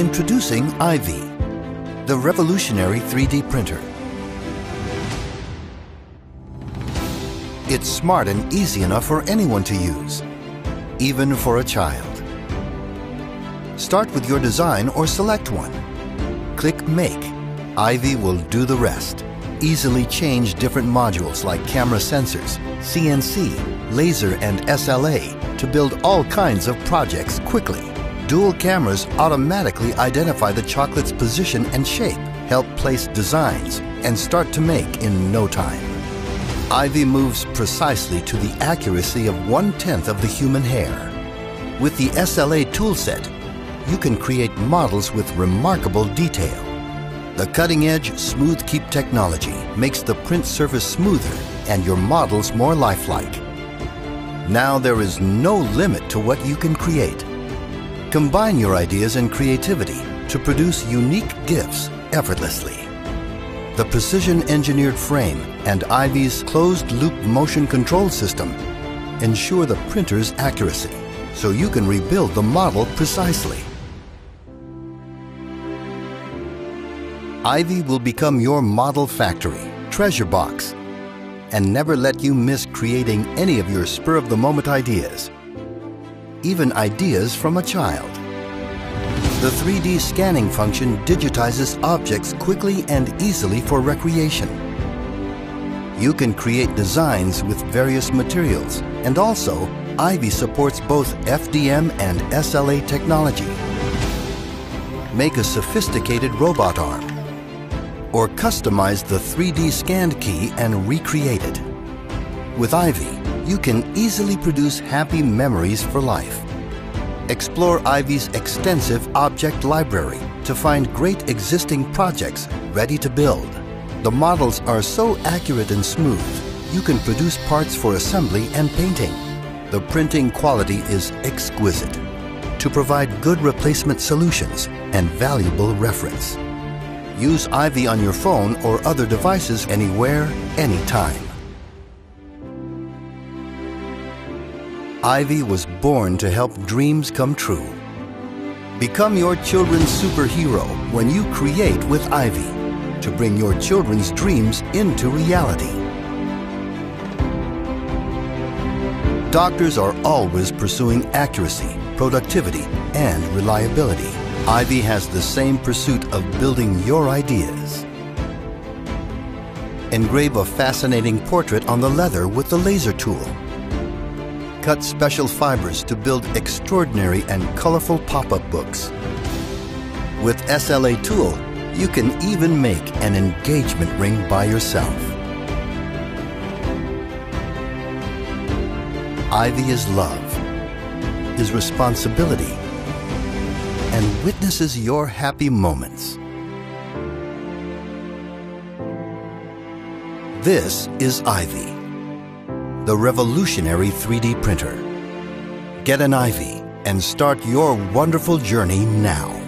Introducing IVI, the revolutionary 3D printer. It's smart and easy enough for anyone to use, even for a child. Start with your design or select one. Click Make. IVI will do the rest. Easily change different modules like camera sensors, CNC, laser and SLA to build all kinds of projects quickly. Dual cameras automatically identify the chocolate's position and shape, help place designs, and start to make in no time. IVI moves precisely to the accuracy of 1/10 of the human hair. With the SLA toolset, you can create models with remarkable detail. The cutting-edge Smooth Keep technology makes the print surface smoother and your models more lifelike. Now there is no limit to what you can create. Combine your ideas and creativity to produce unique gifts effortlessly. The precision-engineered frame and IVI's closed-loop motion control system ensure the printer's accuracy, so you can rebuild the model precisely. IVI will become your model factory, treasure box, and never let you miss creating any of your spur-of-the-moment ideas, even ideas from a child. The 3D scanning function digitizes objects quickly and easily for recreation. You can create designs with various materials, and also IVI supports both FDM and SLA technology. Make a sophisticated robot arm, or customize the 3D scanned key and recreate it. With IVI, you can easily produce happy memories for life. Explore IVI's extensive object library to find great existing projects ready to build. The models are so accurate and smooth, you can produce parts for assembly and painting. The printing quality is exquisite to provide good replacement solutions and valuable reference. Use IVI on your phone or other devices anywhere, anytime. IVI was born to help dreams come true. Become your children's superhero when you create with IVI to bring your children's dreams into reality. Doctors are always pursuing accuracy, productivity, and reliability. IVI has the same pursuit of building your ideas. Engrave a fascinating portrait on the leather with the laser tool. Cut special fibers to build extraordinary and colorful pop-up books. With SLA tool, you can even make an engagement ring by yourself. IVI is love, is responsibility, and witnesses your happy moments. This is IVI, the revolutionary 3D printer. Get an IVI and start your wonderful journey now.